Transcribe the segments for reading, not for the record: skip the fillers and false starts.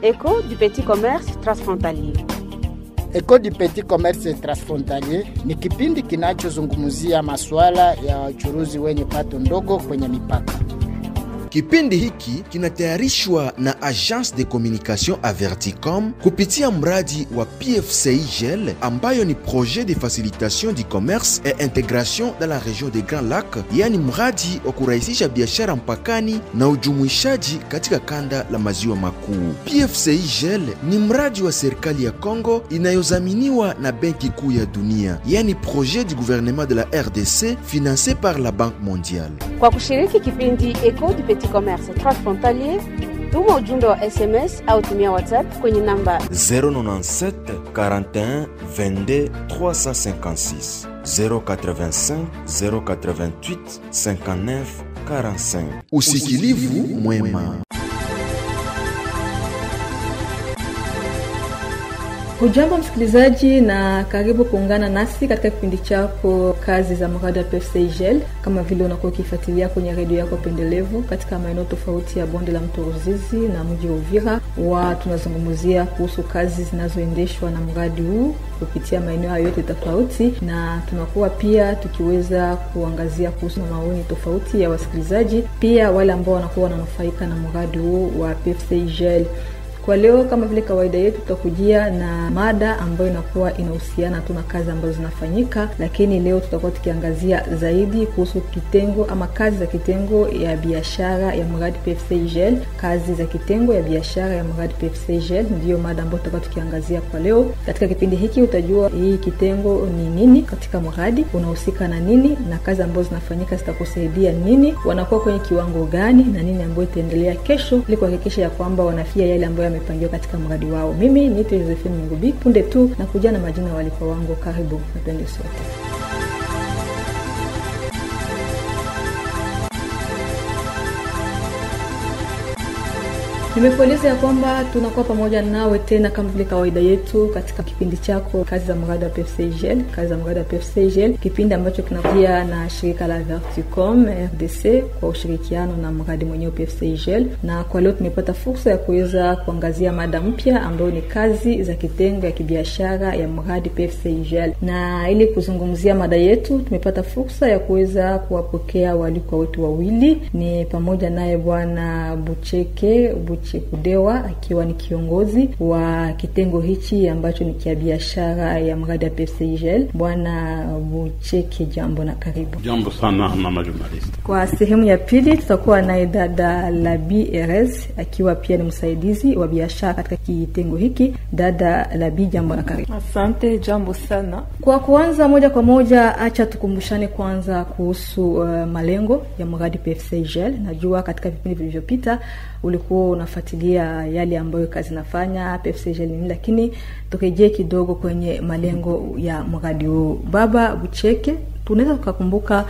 Écho du petit commerce transfrontalier. Écho du petit commerce transfrontalier ni kipindi kinachozungumzia masuala ya wachuruzi wenye pato ndogo kwenye mipaka. Kipindi hiki kinatayarishwa na Agence de Communication Averticom kupitia mradi wa PFCIGL ambayo ni Projet de Facilitation du Commerce et Intégration dans la région des Grands Lacs, yani mradi wa kurahisisha biashara mpakani na ujumuishaji katika kanda la maziwa makuu. PFCIGL ni mradi wa serikali ya Kongo inayozaminiwa na Benki Kuu ya Dunia, yani projet du gouvernement de la RDC financé par la Banque mondiale. Kwa kushiriki kipindi Écho du petit commerce transfrontalier, tuma ujumbe wa SMS au tumia WhatsApp kwenye namba 097 41 22 356 085 088 59 45. Usikilivu mwema. Hujambo msikilizaji na karibu kuungana nasi katika kipindi chako kazi za mradi wa PFCIGL. Kama vile unakuwa ukifuatilia kwenye redio yako pendelevu katika maeneo tofauti ya bonde la mto Ruzizi na mji wa Uvira, tunazungumzia kuhusu kazi zinazoendeshwa na mradi huu kupitia maeneo yote tofauti, na tunakuwa pia tukiweza kuangazia kuhusu maoni tofauti ya wasikilizaji, pia wale ambao wanakuwa wananufaika na mradi huu wa PFCIGL. Kwa leo kama vile kawaida yetu tutakujia na mada ambayo inakuwa inahusiana tu na kazi ambazo zinafanyika, lakini leo tutakuwa tukiangazia zaidi kuhusu kitengo ama kazi za kitengo ya biashara ya mradi PFCIGL. Kazi za kitengo ya biashara ya mradi PFCIGL ndio mada ambayo tutakuwa tukiangazia kwa leo. Katika kipindi hiki utajua hii kitengo ni nini katika mradi, unahusika na nini, na kazi ambazo zinafanyika zitakusaidia nini, wanakuwa kwenye kiwango gani, na nini ambayo itaendelea kesho ili kuhakikisha ya kwamba wanafia yale ambayo yamepangiwa katika mradi wao. Mimi ni Josephine Ngubi, punde tu na kuja na majina walipo wangu. Karibu na twende sote. Nimekueleza ya kwamba tunakuwa pamoja nawe tena kama vile kawaida yetu katika kipindi chako kazi za mradi wa PFCIGL. Kazi za mradi wa PFCIGL, kipindi ambacho kinapia na shirika la Averticom RDC kwa ushirikiano na mradi mwenyewe PFCIGL. Na kwa leo tumepata fursa ya kuweza kuangazia mada mpya ambayo ni kazi za kitengo ya kibiashara ya mradi PFCIGL. Na ili kuzungumzia mada yetu tumepata fursa ya kuweza kuwapokea waliko wetu wawili. Ni pamoja naye bwana Bucheke Kudewa akiwa ni kiongozi wa kitengo hichi ambacho ni kia biashara ya mradi wa PFCIGL. Bwana Bucheke, jambo na karibu. Jambo sana mama journalist. Kwa sehemu ya pili tutakuwa na dada Labi Erez akiwa pia ni msaidizi wa biashara katika kitengo hiki. Dada Labi, jambo na karibu. Asante, jambo sana. Kwa kuanza moja kwa moja, acha tukumbushane kwanza kuhusu malengo ya mradi PFCIGL. Najua katika vipindi vilivyopita ulikuwa unafuatilia yale ambayo kazi nafanya PFCIGL ni, lakini tukejee kidogo kwenye malengo ya mradi huu. Baba Bucheke, tunaweza kukumbuka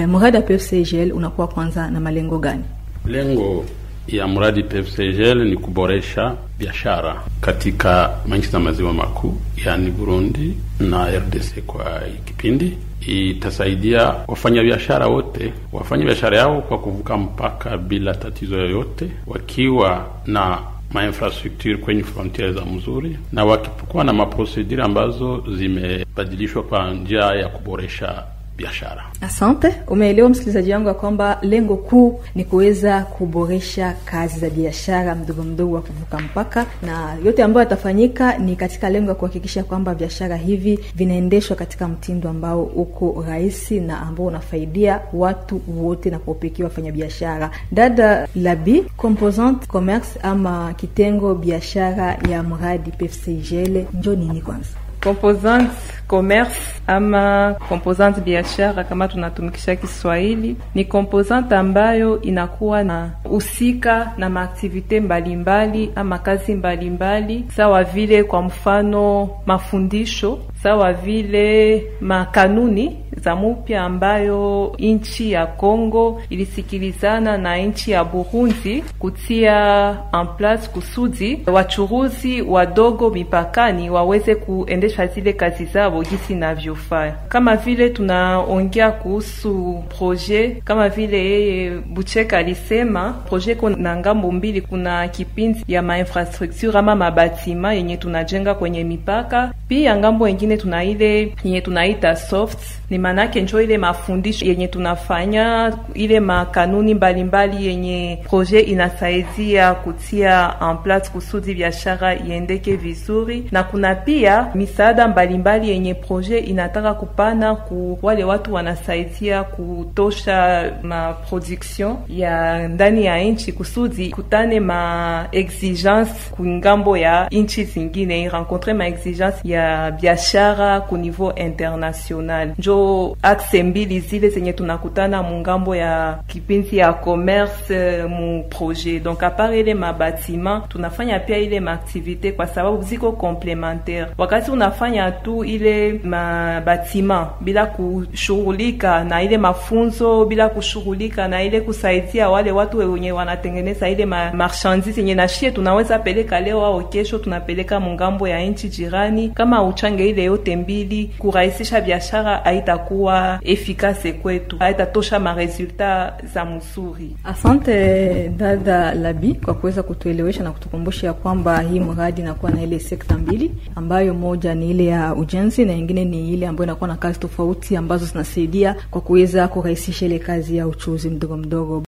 mradi wa PFCIGL unakuwa kwanza na malengo gani? Lengo ya mradi PFCIGL ni kuboresha biashara katika nchi za maziwa makuu, yani Burundi na RDC. Kwa kipindi itasaidia wafanya biashara wote wafanye biashara yao kwa kuvuka mpaka bila tatizo yoyote, wakiwa na infrastructure kwenye frontier za mzuri, na wakipokuwa na maprocedure ambazo zimebadilishwa kwa njia ya kuboresha biashara. Asante. Umeelewa msikilizaji wangu kwamba lengo kuu ni kuweza kuboresha kazi za biashara mdogo mdogo wa kuvuka mpaka, na yote ambayo yatafanyika ni katika lengo la kuhakikisha kwamba biashara hivi vinaendeshwa katika mtindo ambao uko rahisi na ambao unafaidia watu wote na kuwapikia wafanya biashara. Dada Labi, composante commerce ama kitengo biashara ya mradi PFCIGL ndio nini kwanza? Composante commerce ama composante biashara kama tunatumikisha Kiswahili ni composante ambayo inakuwa na usika na maaktivite mbalimbali ama kazi mbalimbali, sawa vile kwa mfano mafundisho, sawa vile makanuni za mupya ambayo nchi ya Kongo ilisikilizana na nchi ya Burundi kutia en place kusudi wachuruzi wadogo mipakani waweze kuendesha zile kazi zao jinsi inavyofaa. Kama vile tunaongea kuhusu projet, kama vile yeye Bucheka alisema, projet kuna ngambo mbili, kuna kipindi ya mainfrastructure ama mabatima yenye tunajenga kwenye mipaka, pia ngambo wengine tuna ile yenye tunaita soft, ni manake njo ile mafundisho yenye tunafanya, ile makanuni mbalimbali yenye projet inasaidia kutia en place kusudi biashara iendeke vizuri, na kuna pia misaada mbalimbali yenye projet inataka kupana ku wale watu wanasaidia kutosha ma production ya ndani ya nchi kusudi kutane ma exigence kungambo ya nchi zingine, rencontrer ma exigence ya biashara ku niveau international. Njo axe mbili zile zenye tunakutana mungambo ya kipindi ya commerce mu projet. Donc apart ile mabatima tunafanya pia ile maaktivite kwa sababu ziko complementaire. Wakati unafanya tu ile mabatima bila kushughulika na ile mafunzo, bila kushughulika na ile kusaidia wale watu wenye wanatengeneza ile marchandise yenye nashie tunaweza peleka leo au kesho tunapeleka mungambo ya nchi jirani, kama uchange ile yote mbili kurahisisha biashara haitakuwa efficace kwetu, haitatosha maresulta za mzuri. Asante dada Labi kwa kuweza kutuelewesha na kutukumbusha kwamba hii mradi inakuwa na ile sekta mbili, ambayo moja ni ile ya ujenzi na nyingine ni ile ambayo inakuwa na kazi tofauti ambazo zinasaidia kwa kuweza kurahisisha ile kazi ya uchuuzi mdogo mdogo.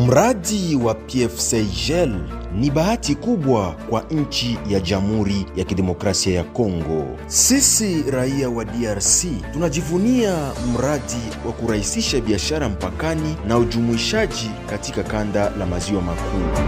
Mradi wa PFCIGL ni bahati kubwa kwa nchi ya Jamhuri ya Kidemokrasia ya Kongo. Sisi raia wa DRC tunajivunia mradi wa kurahisisha biashara mpakani na ujumuishaji katika kanda la maziwa makuu.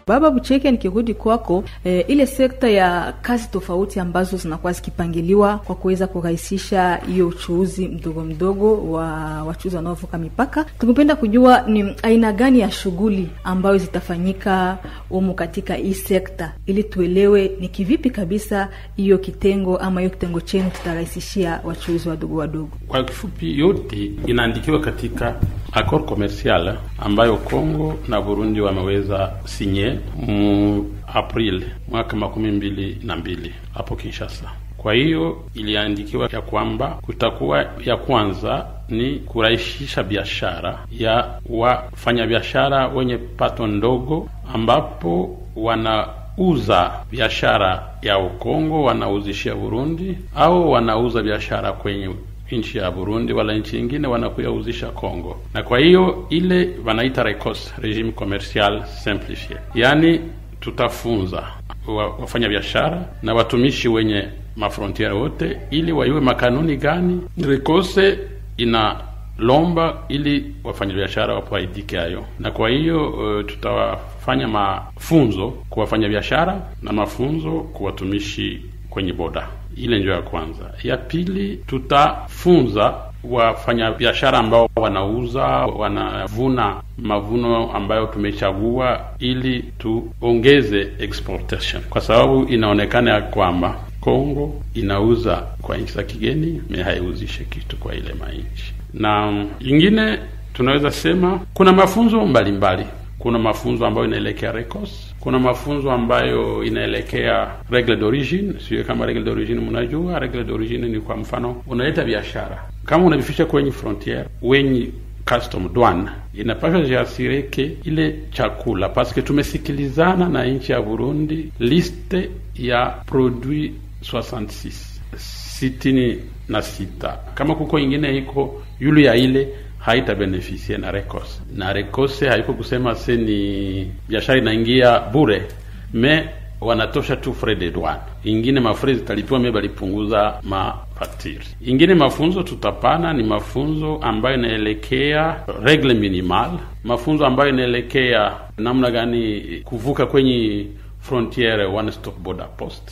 Baba Bucheke, nikirudi kwako, ile sekta ya kazi tofauti ambazo zinakuwa zikipangiliwa kwa kuweza kurahisisha hiyo uchuuzi mdogo mdogo wa wachuuzi wanaovuka mipaka, tungependa kujua ni aina gani ya shughuli ambayo zitafanyika humu katika hii sekta, ili tuelewe ni kivipi kabisa hiyo kitengo ama hiyo kitengo chenu kitarahisishia wachuuzi wadogo wadogo. Kwa kifupi, yote inaandikiwa katika accord commercial ambayo Kongo na Burundi wameweza sinye April mwaka 2022 hapo Kinshasa. Kwa hiyo iliandikiwa ya kwamba kutakuwa ya kwanza ni kurahisisha biashara ya wafanya biashara wenye pato ndogo, ambapo wanauza biashara ya Kongo wanauzishia Burundi, au wanauza biashara kwenye nchi ya Burundi wala nchi nyingine wanakuyauzisha Kongo. Na kwa hiyo ile wanaita RECOS, regime commercial simplifié. Yani tutafunza wafanya biashara na watumishi wenye mafrontiere wote ili waiwe makanuni gani RECOS inalomba ili wafanya biashara wafaidike hayo. Na kwa hiyo tutawafanya mafunzo kwa wafanya biashara na mafunzo kwa watumishi kwenye boda. Ile ndio ya kwanza. Ya pili, tutafunza wafanya biashara ambao wanavuna mavuno ambayo tumechagua ili tuongeze exportation, kwa sababu inaonekana ya kwamba Kongo inauza kwa nchi za kigeni na haiuzishe kitu kwa ile mainchi. Na ingine tunaweza sema kuna mafunzo mbalimbali. Kuna mafunzo ambayo inaelekea RECOS, kuna mafunzo ambayo inaelekea regle d'origine. Sio kama regle d'origine mnajua, regle d'origine ni kwa mfano unaleta biashara kama unabifisha kwenye frontiere, wenye custom douane inapaswa jiasireke ile chakula, paske tumesikilizana na nchi ya Burundi liste ya produit 66 kama kuko ingine iko yulu ya ile haita beneficie na RECOS. Na RECOS haiko kusema ni biashara inaingia bure, me wanatosha tu frais de douane. Ingine mafrais zitalipiwa, me balipunguza mafaktiri. Ingine mafunzo tutapana ni mafunzo ambayo inaelekea regle minimal, mafunzo ambayo inaelekea namna gani kuvuka kwenye frontiere one stop border post,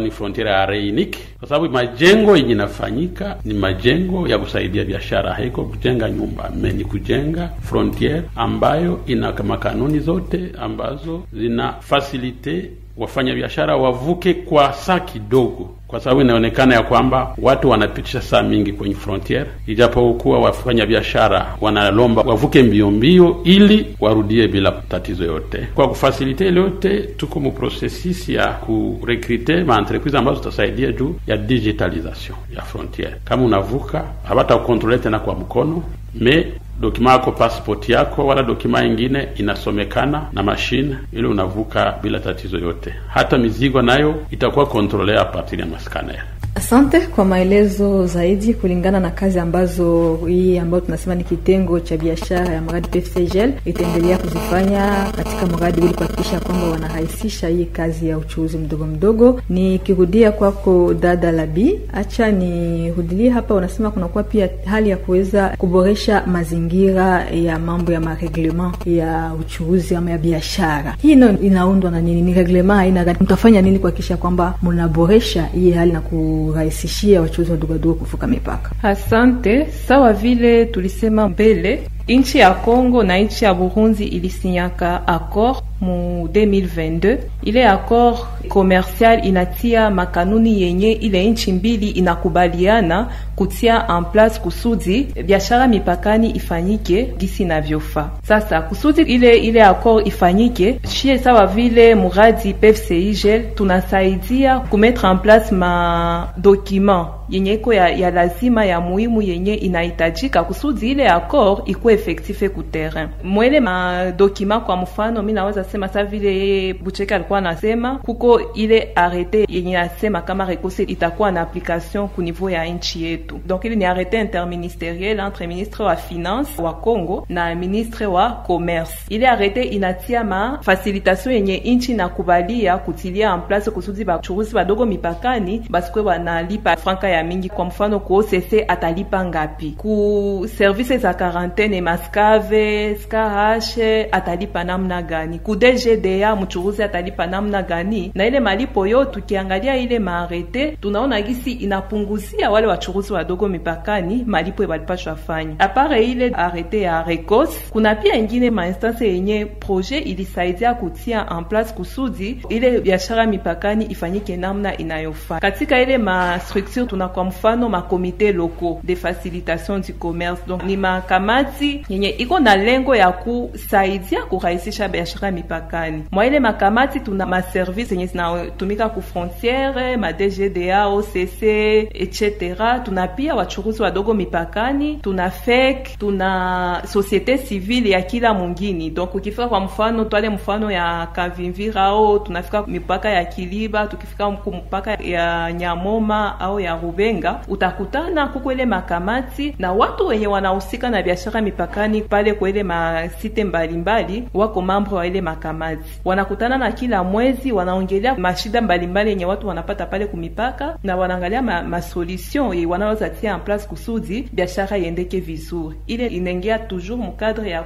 ni frontiere area unique, kwa sababu majengo yenye inafanyika ni majengo ya kusaidia biashara, haiko kujenga nyumba, ni kujenga frontiere ambayo ina kama kanuni zote ambazo zina facilite wafanya biashara wavuke kwa saa kidogo, kwa sababu inaonekana ya kwamba watu wanapitisha saa mingi kwenye frontier, ijapokuwa wafanya biashara wanalomba wavuke mbio ili warudie bila tatizo yote. Kwa kufasilite yote, tuko mu processus ya kurekrute ma entreprise ambazo zitasaidia juu ya digitalization ya frontier. Kama unavuka habata kontrole tena kwa mkono, dokima yako, passport yako wala dokima nyingine inasomekana na machine ili unavuka bila tatizo yote. Hata mizigo nayo itakuwa kontrolea partir ya maskanera. Asante kwa maelezo zaidi kulingana na kazi ambazo hii ambayo tunasema ni kitengo cha biashara ya mradi PFCGL itaendelea kuzifanya katika mradi ili kuhakikisha kwamba wanarahisisha hii kazi ya uchuuzi mdogo mdogo. Nikirudia kwako dada Labi, acha nirudilie hapa, unasema kuna kwa pia hali ya kuweza kuboresha mazingira ya mambo ya mareglement ya uchuuzi ama ya biashara. Hii inaundwa na nini? Ni reglement aina gani? Mtafanya nini kuhakikisha kwamba mnaboresha hii hali na kurahisishia wachuuzi wadogo kuvuka mipaka? Asante. Sawa vile tulisema mbele, nchi ya Kongo na nchi ya Burundi ilisinyaka accord mu 2022. Ile accord commercial inatia makanuni yenye ile nchi mbili inakubaliana kutia en place kusudi biashara mipakani ifanyike gisi na vyofa. Sasa kusudi ile accord ifanyike, shie sawa vile muradi PFCGL tunasaidia kumettre en place ma document yenye iko ya lazima ya muhimu yenye inahitajika kusudi ile accord ikuwe effective ku terrain. Mwele ma document kwa mfano mimi naweza sema sa vile Bucheka alikuwa anasema kuko ile arrêté yenye nasema kama rekose itakuwa na application ku niveau ya nchi yetu. Donc ile ni arrêté interministériel entre ministre wa finance wa Congo na ministre wa commerce. Ile arrêté inatia ma facilitation yenye nchi nakubalia kutilia en place kusudi ba churuzi badogo mipakani basikwe wanalipa franka ya mingi. Kwa mfano ku OCC atalipa ngapi, ku services za quarantaine Mascave, SKH atalipa namna gani, ku DGDA mchuruzi atalipa namna gani. Na ile malipo yote tukiangalia ile maarete tunaona gisi inapunguzia wale wachuruzi wadogo mipakani malipo walipashwa fanya. Apare ile arete ya RECOS, kuna pia ingine ma instance yenye projet ilisaidia kutia en place kusudi ile biashara mipakani ifanyike namna inayofaa. Katika ile ma structure tuna kwa mfano ma comité locaux de facilitation du commerce. Donc ni makamati yenye iko na lengo ya kusaidia kurahisisha biashara mipakani. Mwa ile makamati tuna ma service yenye zinatumika ku frontiere, ma DGDA, OCC etc. Tuna pia wachuruzi wadogo mipakani, tuna FEC, tuna societe civile ya kila mwingine. Donc ukifika kwa mfano twale mfano ya Kavimvira au tunafika mipaka ya Kiliba, tukifika mpaka ya Nyamoma au ya Rubenga, utakutana kuko ile makamati na watu wenye wanahusika na biashara mipakani pale kwa ile masite mbalimbali wako mambo wa ile makamati. Wanakutana na kila mwezi, wanaongelea mashida mbalimbali yenye watu wanapata pale kumipaka na wanaangalia ma solution wanaweza tia en place kusudi biashara iendeke vizuri. Ile inaingia toujours mu cadre ya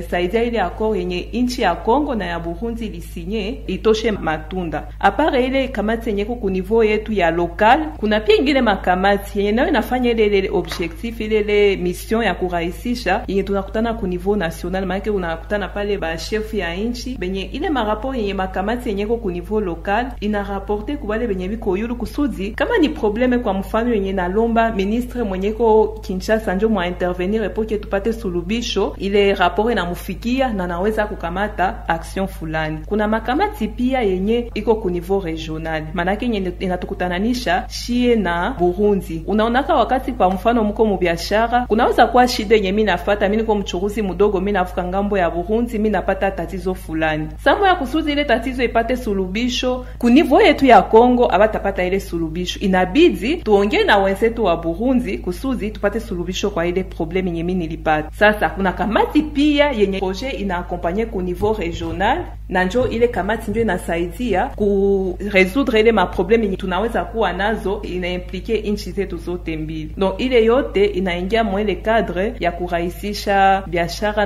saidia ile accord yenye nchi ya Kongo na ya Burundi ilisinye itoshe matunda. Apare ile kamati yenye ku niveau yetu ya local, kuna pia ingine makamati yenye nayo inafanya ile objectif ile mission ya kurahisisha yenye tunakutana ku niveau national. Maana unakutana pale ba chef ya nchi benye ile marapport yenye makamati yenye ku niveau local ina rapporter kwa wale benye biko yulu kusudi kama ni probleme kwa mfano yenye na lomba ministre mwenye ko Kinshasa ndio mwa intervenir pour que tupate sulubisho, ile rapport inamufikia na naweza kukamata action fulani. Kuna makamati pia yenye iko ku niveau regional, maana yenye inatukutananisha shie na Burundi. Unaonaka wakati kwa mfano mko mu biashara kunaweza kuwa shida yenye mimi nafuata, mimi niko mchuruzi mdogo, mimi nafuka ngambo ya Burundi, mimi napata tatizo fulani. Sababu ya kusudi ile tatizo ipate sulubisho ku niveau yetu ya Kongo abatapata ile sulubisho, inabidi tuongee na wenzetu wa Burundi kusudi tupate sulubisho kwa ile problem yenye mimi nilipata. Sasa kuna kamati pia yenye projet ina accompagner ku niveau regional na njo ile kamati ndio inasaidia ku résoudre ile maprobleme yenye tunaweza kuwa nazo, inaimplike inchi zetu zote mbili. Donc ile yote inaingia mwele cadre ya kurahisisha biashara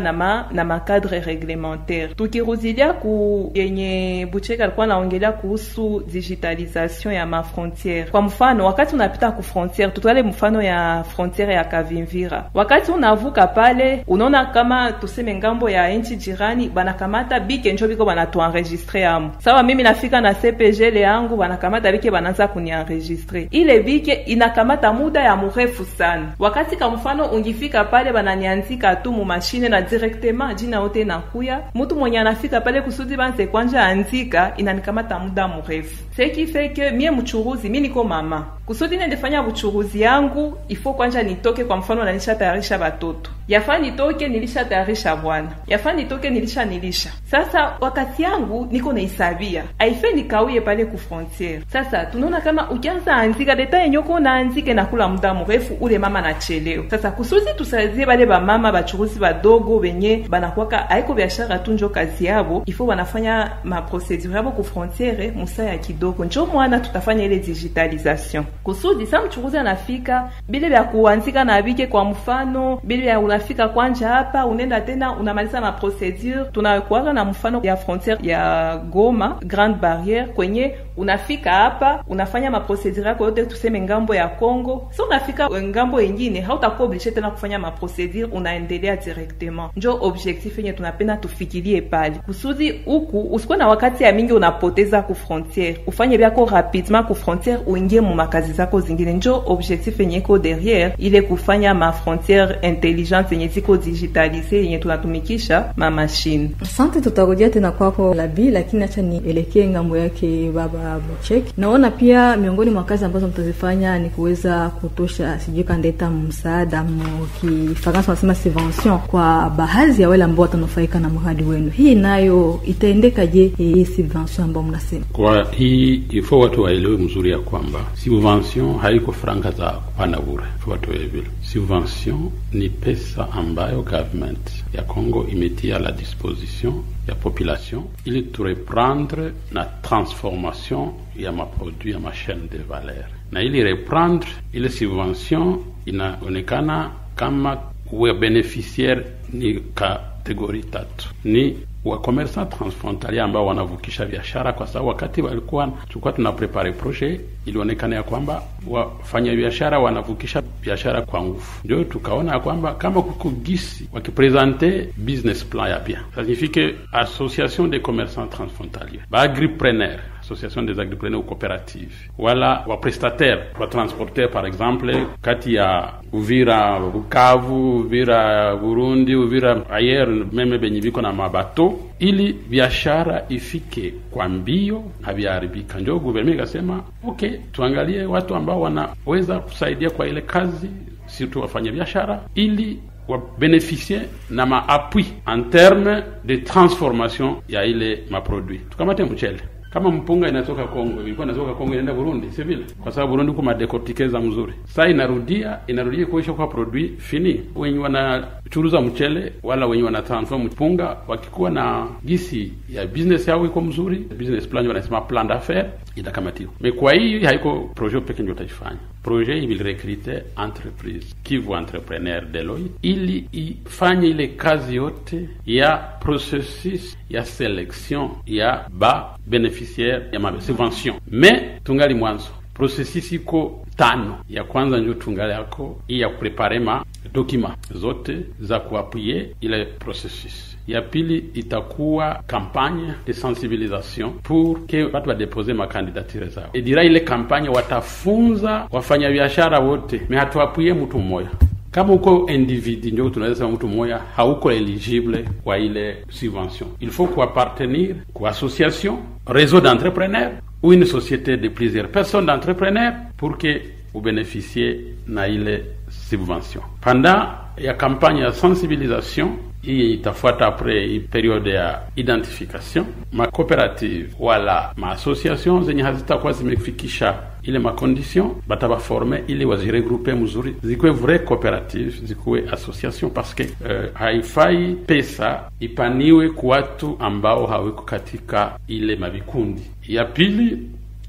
na makadre reglementaire. Tukirudilia ku yenye Bucheka alikuwa naongelea kuhusu digitalisation ya mafrontiere. Kwa mfano, wakati unapita ku frontiere, tutwale mfano ya frontiere ya Kavimvira. Wakati unavuka pale, unaona kama tuseme ngambo ya inchi jirani banakamata bike njo biko banatuenregistre amu. Sawa mimi nafika na CPGL yangu banakamata bike banaanza kunienregistre. Ile bike inakamata muda ya mrefu sana. Wakati kwa mfano ungifika pale bananianzika tu mu machine na directement jina yote nakuya. Mtu mwenye anafika pale kusudi banze kwanja andika inanikamata muda mrefu. Ce qui fait que mie mchuruzi, mimi niko mama. Kusudi nendefanya uchuruzi yangu, ifo kwanja nitoke kwa mfano na nilisha tayarisha batoto. Yafaa nitoke nilisha tayarisha bwana. Yafaa nitoke nilisha. Sasa wakati yangu niko naisabia. Haife nikauye pale ku frontiere. Sasa tunaona kama ukianza andika detail nyoko na andike na kula muda mrefu ule mama na cheleo. Sasa kusudi tusaidie bale ba mama bachuruzi badogo benye banakuwa haiko biashara tu njo kazi yabo, ifo wanafanya ma procedure yabo ku frontiere musa ya kidogo. Njo mwana tutafanya ile digitalisation. Kusudi sa mchuruzi anafika bile vya kuanzika na bike kwa mfano, bile ya unafika kwanja hapa unenda tena unamaliza ma procedure. Tunakuwa na mfano ya frontiere ya Goma Grande Barrière kwenye unafika hapa unafanya ma procedure yako yote tuseme ngambo ya Kongo. So unafika ngambo nyingine hautakuwa obligé tena kufanya ma procedure, unaendelea directement. Njo objectif yenye tunapenda tufikirie pale. Kusudi huku usikuwa na wakati ya mingi unapoteza ku frontiere. Ufanye byako rapidement ku frontiere uingie mu makazi zako zingine. Njo objectif yenye ko derrière ile kufanya ma frontiere intelligente yenye ziko digitalisée yenye tunatumikisha ma machine. Asante, tutarudia tena kwako Labi, lakini acha nielekee ngambo yake baba Bucheka. Naona pia miongoni mwa kazi ambazo mtazifanya ni kuweza kutosha sijui kandeta msaada mkifaransa wanasema subvention kwa baadhi ya wale ambao watanufaika na mradi wenu. Hii nayo itaendeka je, hii subvention ambayo mnasema? Kwa hii ifo watu waelewe mzuri ya kwamba subvention haiko franga za kupana bure. Watu waelewe. Subvention ni pesa ambayo government ya Congo imetia la disposition ya population ili tu reprendre na transformation ya maproduit ya ma chaîne de valeur. Na ili reprendre ile subvention inaonekana kama wa beneficiaire ni kategori tatu. Ni wa commerçant transfrontalier ambao wanavukisha biashara, kwa sababu wakati tulikuwa tuna prepare projet ilionekana ya kwamba wafanya biashara wanavukisha biashara kwa nguvu. Ndio tukaona kwamba kama kukugisi wakipresenter business plan ya bien, ça signifie que association des commerçants transfrontaliers, ba agripreneur, association des agripreneurs ou coopératives, wala wa prestataire, wa transporteur par exemple, kati ya Uvira Bukavu, Uvira Burundi, Uvira ailleurs meme benye biko na mabato, ili biashara ifike kwa mbio haviharibika. Ndio gouvernement ikasema okay, tuangalie watu ambao wanaweza kusaidia kwa ile kazi, surtout wafanya biashara, ili wa bénéficier na ma appui en termes de transformation ya ile ma produit. Tukamate mchele. Kama mpunga inatoka Kongo, ilikuwa inatoka Kongo inaenda Burundi, si vile? Kwa sababu Burundi kuna decortiqueza mzuri. Sasa inarudia kuisha kwa produit fini. Wenye wanachuruza mchele wala wenye wanatransform mpunga wakikuwa na gisi ya business yao iko mzuri, business plan wanasema plan d'affaires itakamatiwa. Mais kwa hiyo haiko projet pekee ndio utajifanya. Projet il recruter entreprise Kivu entrepreneur Deloitte ili ifanye ile kazi yote ya processus ya selection ya ba beneficiaire ya ma subvention. Mais tungali mwanzo. Processus iko 5. Ya kwanza ndio tungali yako ya kuprepare ma document zote za kuappuyer ile processus. Ya pili itakuwa campagne de sensibilisation pour que watu wa déposer ma candidature zao. Et dira ile campagne watafunza wafanya biashara wote, mais hatuappuyer mtu mmoja. Kama uko individu ndio tunaweza sema mtu mmoja hauko eligible kwa ile subvention. Il faut appartenir kwa association, réseau d'entrepreneurs ou une société de plusieurs personnes d'entrepreneurs pour que vous bénéficiez na ile subvention. Pendant ya campagne ya sensibilisation, hii itafuata après période ya identification, ma coopérative wala ma association zenye hazitakuwa zimefikisha ile makondition bataba forme ili waziregroupe mzuri, zikuwe vrai cooperative, zikuwe association, parce que haifai pesa ipaniwe kwa watu ambao hawiko katika ile mavikundi. Ya pili,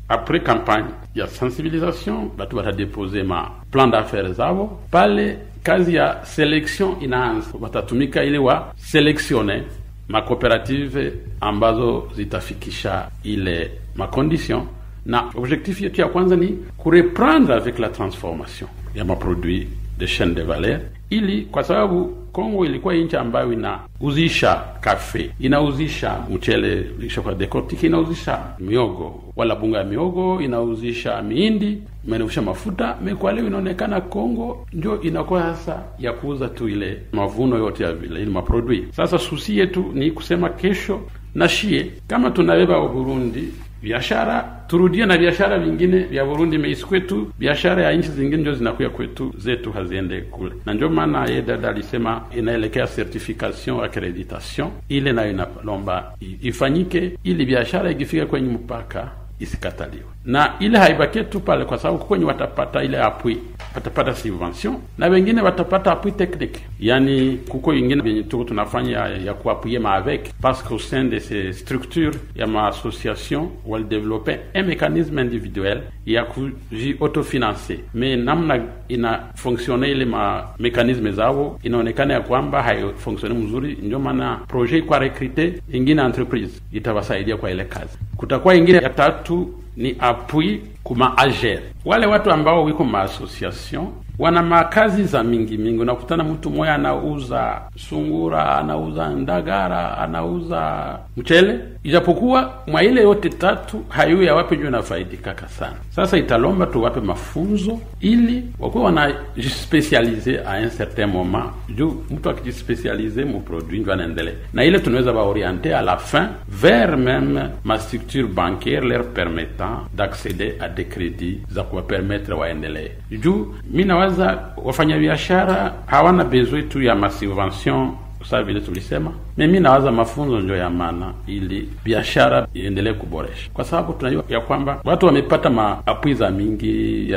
après campagne ya sensibilisation, batu batadepose ma plan d'affaires zao pale. Kazi ya selection inaanza, watatumika ili wa selectionner ma cooperative ambazo zitafikisha ile ma condition, na objectif yetu ya kwanza ni kureprendre avec la transformation ya ma produit de chaîne de valeur, ili kwa sababu Kongo ilikuwa nchi ambayo inauzisha kafe, inauzisha mchele kwa dekotiki, inauzisha miogo wala bunga ya miogo, inauzisha miindi, inauzisha mafuta. Kwa leo inaonekana Kongo ndio inakuwa sasa ya kuuza tu ile mavuno yote ya vile ile maproduit. Sasa susi yetu ni kusema kesho na shie kama tunabeba Burundi biashara, turudie na biashara vingine vya Burundi meisi kwetu, biashara ya nchi zingine ndio zinakuya kwetu, zetu haziende kule. Na ndio maana yeye dada alisema inaelekea certification, accreditation, ile na inalomba ifanyike ili biashara ikifika kwenye mpaka isikataliwe. Na ile haibaki tu pale, kwa sababu kwenye watapata ile appui, watapata subvention, na wengine watapata appui technique. Yani kuko wengine wenye tuko tunafanya ya kuappuyer ma avec, parce qu'au sein de ces structures ya ma association wal développer un mécanisme individuel ya kuji autofinancer. Mais namna ina fonctionner ile ma mécanisme zao inaonekana ya kwamba hayo fonctionner mzuri, ndio maana projet kwa recruter ingine entreprise itawasaidia kwa ile kazi. Kutakuwa ingine ya tatu ni appui kuma agent. Wale watu ambao wiko ma association wana makazi za mingi. Unakutana mtu mmoja anauza sungura, anauza ndagara, anauza mchele, ijapokuwa mwa ile yote tatu hayo ya wapi juu nafaidika sana. Sasa italomba tuwape mafunzo ili wakuwe wanajispecialize a un certain moment, juu mtu akijispecialize mu produit ndio anaendelea. Na ile tunaweza ba orienter à la fin vers même ma structure bancaire leur permettant d'accéder à des crédits za kuwa permettre waendelee. Juu mina waza wafanya biashara hawana besoin tu ya subvention, sawa vile tulisema. Mimi nawaza mafunzo ndio ya maana ili biashara iendelee kuboresha, kwa sababu tunajua ya kwamba watu wamepata maappui za mingi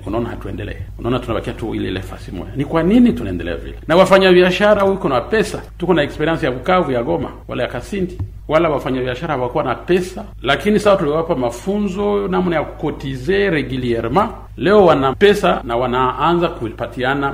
unaona hatuendelee, unaona tunabakia tu ile fasi moja. Ni kwa nini tunaendelea vile? Na wafanya biashara wiko na pesa, tuko na experience ya Bukavu, ya Goma, wala ya Kasindi, wala wafanya biashara hawakuwa na pesa, lakini sasa tuliwapa mafunzo namna ya kukotize regulierement. Leo wana pesa na wanaanza kupatiana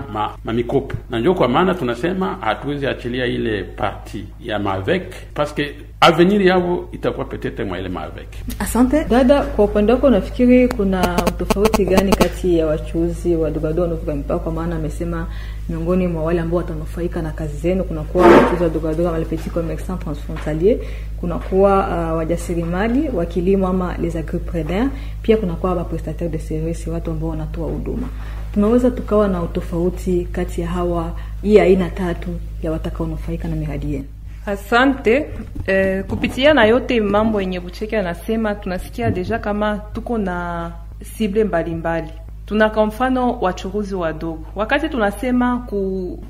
mikopo. Na ndio kwa maana tunasema hatuwezi achilia ile parti ya Mavec, parce que avenir yao itakuwa petete mwa ile Mavec. Asante dada, kwa upande wako nafikiri kuna tofauti gani kati ya wachuuzi wa dogo dogo na mpaka, kwa maana amesema miongoni mwa wale ambao watanufaika na kazi zenu kuna kuwa wachuuzi wa dogo dogo ama petit commerçant transfrontalier, kuna kuwa wajasiriamali wa kilimo ama les agripreneurs, pia kuna kuwa prestataires de services, watu ambao wanatoa huduma. Tunaweza tukawa na utofauti kati ya hawa hii aina tatu ya watakaonufaika na miradi yenu? Asante. Kupitia na yote mambo yenye Bucheke anasema, tunasikia deja kama tuko na cible mbalimbali. Tuna kwa mfano wachuruzi wadogo. Wakati tunasema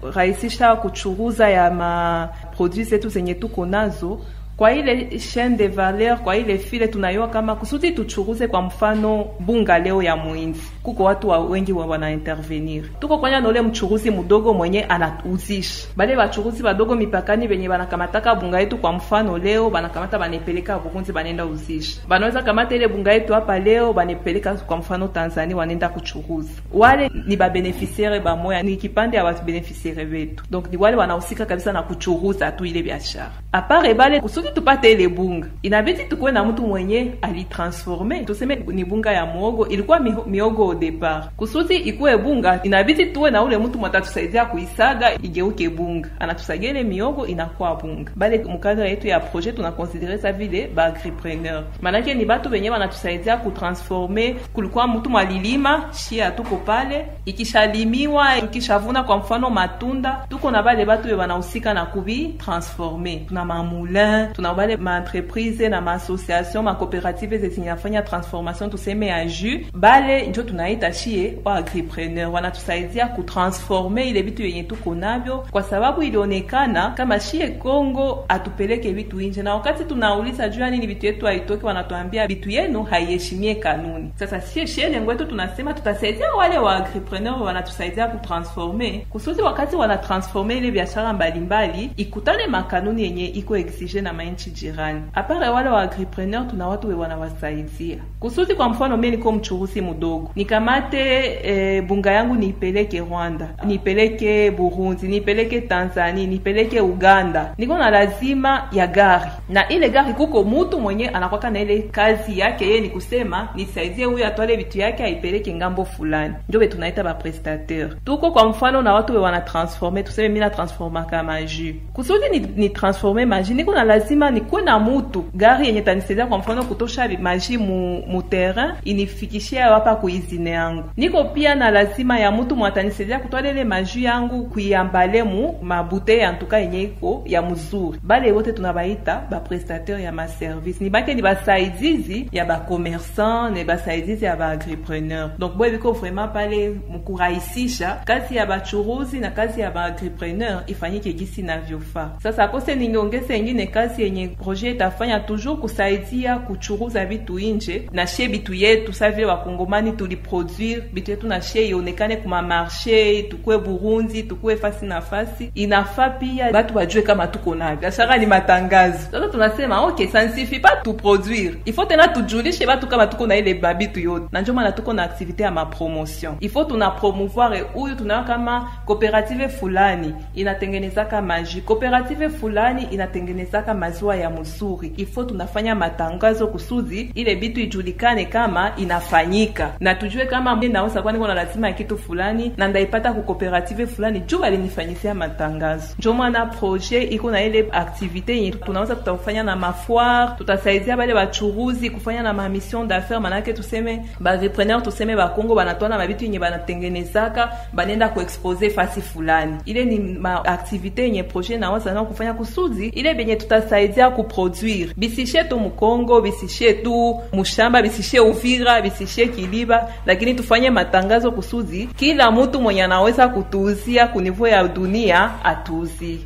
kurahisisha kuchuruza ya ma produits zetu zenye tuko nazo, kwa ile chaîne de valeur, kwa ile file tunayua kama kusudi tuchuruze kwa mfano bunga leo ya muhindi, kuko watu wengi wana intervenir. Tuko kwanya na ule mchuruzi mdogo mwenye anauzisha. Bale wachuruzi wadogo mipakani wenye banakamataka bunga yetu kwa mfano leo banakamata banepeleka Burundi banenda uzisha. Banaweza kamata ile bunga yetu hapa leo banepeleka kwa mfano Tanzania wanenda kuchuruza. Wale ni ba beneficiaire ba moya, ni kipande ya watu beneficiaire wetu. Donc ni wale wanahusika kabisa na kuchuruza tu ile biashara. Apare bale kusudi tupate ile bunga, inabidi tukue na mtu mwenye alitransforme. Tuseme ni bunga ya muogo, ilikuwa miogo au départ. Kusudi ikue bunga, inabidi tuwe na ule mtu mtatusaidia kuisaga igeuke bunga. Anatusaidia ile miogo inakuwa bunga. Bale mkadra yetu ya projet tunakonsidere ça vile ba agripreneur. Manake ni batu wenye wanatusaidia kutransformer. Kulikuwa mtu mwalilima, shia tuko pale, ikishalimiwa, ikishavuna kwa mfano matunda, tuko na bale batu wanahusika na kubi transformer. Tuna mamulin, tunabale ma entreprise na ma association ma cooperative zinafanya transformation tuseme ya jus, bale ndio tunaita chie wa agripreneur, wanatusaidia kutransformer ile vitu yenye tuko navyo, kwa sababu ilionekana kama chie Kongo atupeleke vitu nje, na wakati tunauliza jua nini vitu yetu haitoki, wanatuambia vitu yenu haiheshimie kanuni. Sasa chie lengo letu tunasema tutasaidia wale wa agripreneur, wanatusaidia kutransformer kusudi wakati wana transformer ile biashara mbalimbali ikutane makanuni yenye iko exige na mainchi jirani. Apare wale wa agripreneur tuna watu we wanawasaidia kusudi, kwa mfano mimi niko mchuruzi mdogo, nikamate bunga yangu niipeleke Rwanda, niipeleke Burundi, niipeleke Tanzania, niipeleke Uganda, niko na lazima ya gari, na ile gari kuko mtu mwenye anakwaka na ile kazi yake yeye ni kusema nisaidie huyu atwale vitu yake aipeleke ngambo fulani, ndio tunaita ba prestataire. Tuko kwa mfano na watu we wana transformer, tuseme mimi na transforma kama jus, kusudi ni transformer maji, niko na lazima nikuwe na mtu gari yenye tanisaidia kwa mfano kutosha maji mu terrain inifikishie hapa kuizine yangu. Niko pia na lazima ya mtu mwatanisaidia kutoa ile maji yangu kuiambale mu mabouteille en tout cas yenye iko ya mzuri. Bale wote tunabaita ba prestataire ya ma service, ni bake ni basaidizi ya ba commerçant, ni basaidizi ya ba agripreneur. Donc boy biko vraiment pale mkurahisisha kazi ya bachuruzi na kazi ya ba agripreneur ifanyike gisi na vyofa. Sasa kose ningeongeza ingine kazi yenye projet itafanya toujours kusaidia kuchuruza vitu nje, na shie bitu yetu savile wakongomani tuliproduire bitu yetu na shie ionekane kuma marché, tukue Burundi, tukue fasi na fasi. Inafaa pia batu wajue kama tuko na biashara ni matangazo. Sasa tunasema okay, ça ne suffit pas tu produire, il faut tena tujulishe batu kama tuko na ile babitu yote, na ndio maana tuko na activité ya ma promotion. Il faut tuna promouvoir huyu tunaona kama cooperative fulani inatengeneza kama maji, cooperative fulani inatengeneza kama maziwa ya mzuri. Il faut tunafanya matangazo kusudi ile bitu ijulikane kama inafanyika, na tujue kama mimi nauza kwani kuna lazima kitu fulani na ndaipata ku cooperative fulani juu alinifanyisia matangazo. Ndio maana projet iko na ile activité yenye tunaweza tutafanya na mafoire, tutasaidia wale wachuruzi kufanya na ma mission d'affaires, manake tuseme ba repreneur tuseme ba Kongo banatoa mabitu yenye banatengenezaka banenda ku exposer fasi fulani. Ile ni ma activité yenye projet na waza na kufanya kusudi ile benye tutasaidia ku produire bisishe tu Mkongo, bisishe tu Mushamba, bisishe Uvira, bisishe Kiliba, lakini tufanye matangazo kusudi kila mtu mwenye anaweza kutuuzia kunivo ya dunia atuuzi.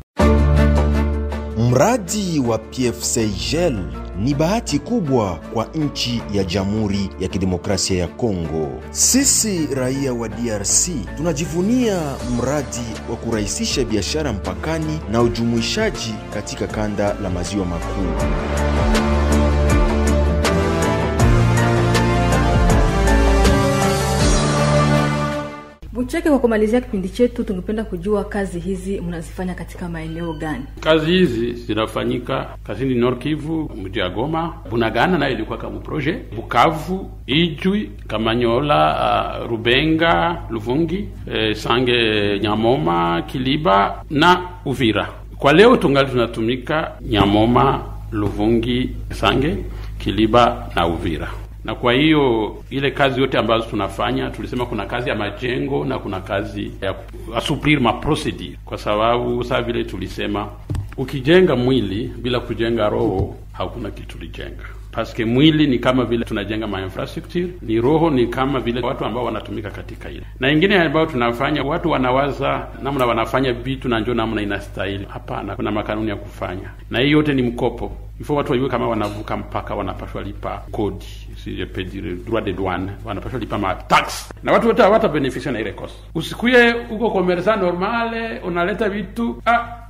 Mradi wa PFCIGL ni bahati kubwa kwa nchi ya Jamhuri ya Kidemokrasia ya Kongo. Sisi raia wa DRC tunajivunia mradi wa kurahisisha biashara mpakani na ujumuishaji katika kanda la maziwa makuu. Bucheke, kwa kumalizia kipindi chetu, tungependa kujua kazi hizi mnazifanya katika maeneo gani? Kazi hizi zinafanyika kazini Nord Kivu, mji wa Goma, Bunagana na ilikuwa kama projet, Bukavu, Ijwi, Kamanyola, Rubenga, Luvungi, Sange, Nyamoma, Kiliba na Uvira. Kwa leo tungali tunatumika Nyamoma, Luvungi, Sange, Kiliba na Uvira. Na kwa hiyo ile kazi yote ambazo tunafanya, tulisema kuna kazi ya majengo na kuna kazi ya assouplir ma procedure, kwa sababu sasa vile tulisema ukijenga mwili bila kujenga roho hakuna kitu lijenga. Paske mwili ni kama vile tunajenga ma infrastructure, ni roho ni kama vile watu ambao wanatumika katika ile. Na ingine ambao tunafanya, watu wanawaza namna wanafanya vitu na njoo namna inastahili. Hapana, kuna makanuni ya kufanya. Na hiyo yote ni mkopo. Ifo watu wajue kama wanavuka mpaka wanapaswa lipa kodi, si je peux dire droit de douane, wanapaswa lipa ma tax. Na watu wote watabeneficia na ile cost. Usikuye uko commerçant normale unaleta vitu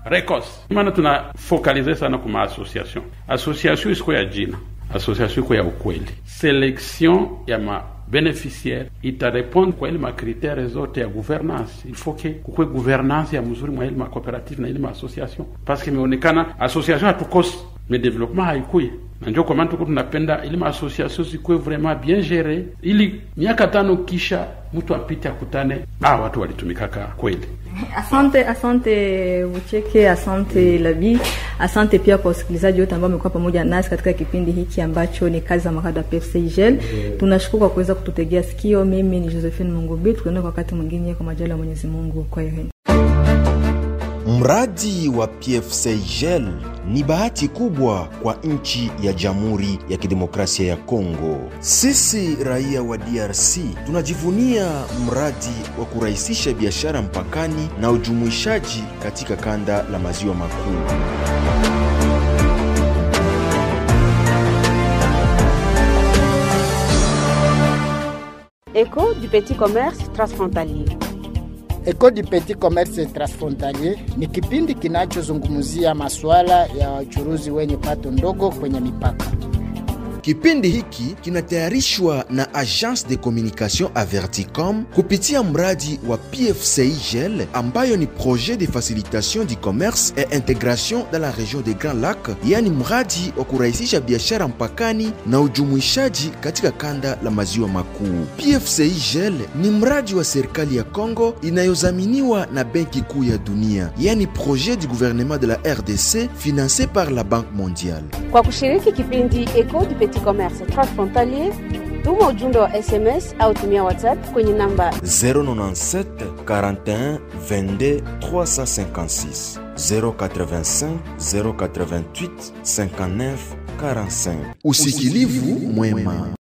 recourse. Maana tuna focaliser sana kwa association. Association isiko ya jina, association iko ya ukweli. Selection ya ma beneficiaire itarepond kwa ile ma critères zote ya gouvernance. Il faut que kukwe gouvernance ya mzuri mwa ile ma coopérative na ile ma association, parce que imeonekana association hatukose mais développement haikui. Na ndio kwa maana tunapenda ile ma association zikuwe vraiment bien gérée, ili miaka 5 kisha mtu apite akutane watu walitumikaka kweli. Asante Bucheke, asante Labi, asante pia kwa wasikilizaji wote ambao wamekuwa pamoja nasi katika kipindi hiki ambacho ni kazi za mradi wa PFCIGL. Tunashukuru kwa kuweza kututegea sikio. Mimi ni Josephine Mungubi, tukiona kwa wakati mwingine kwa majaliwa ya Mwenyezi Mungu. Kwa hiyo Mradi wa PFCIGL ni bahati kubwa kwa nchi ya Jamhuri ya Kidemokrasia ya Kongo. Sisi raia wa DRC tunajivunia mradi wa kurahisisha biashara mpakani na ujumuishaji katika kanda la maziwa makuu. Écho du petit commerce transfrontalier. Écho du petit commerce transfrontalier ni kipindi kinachozungumzia masuala ya wachuruzi wenye pato ndogo kwenye mipaka. Kipindi hiki kinatayarishwa na Agence de Communication Averticom kupitia mradi wa PFCIGL ambayo ni projet de facilitation du commerce et intégration dans la région des Grands Lacs, yani mradi wa kurahisisha biashara mpakani na ujumuishaji katika kanda la maziwa makuu. PFCIGL ni mradi wa serikali ya Kongo inayozaminiwa na Benki Kuu ya Dunia, yani projet du gouvernement de la RDC financé par la Banque mondiale. Kwa kushiriki kipindi Écho du petit commerce transfrontalier, tuma ujumbe wa SMS au tumia WhatsApp kwenye namba 097 41 22 356 085 088 59 45. Usikilivu mwema.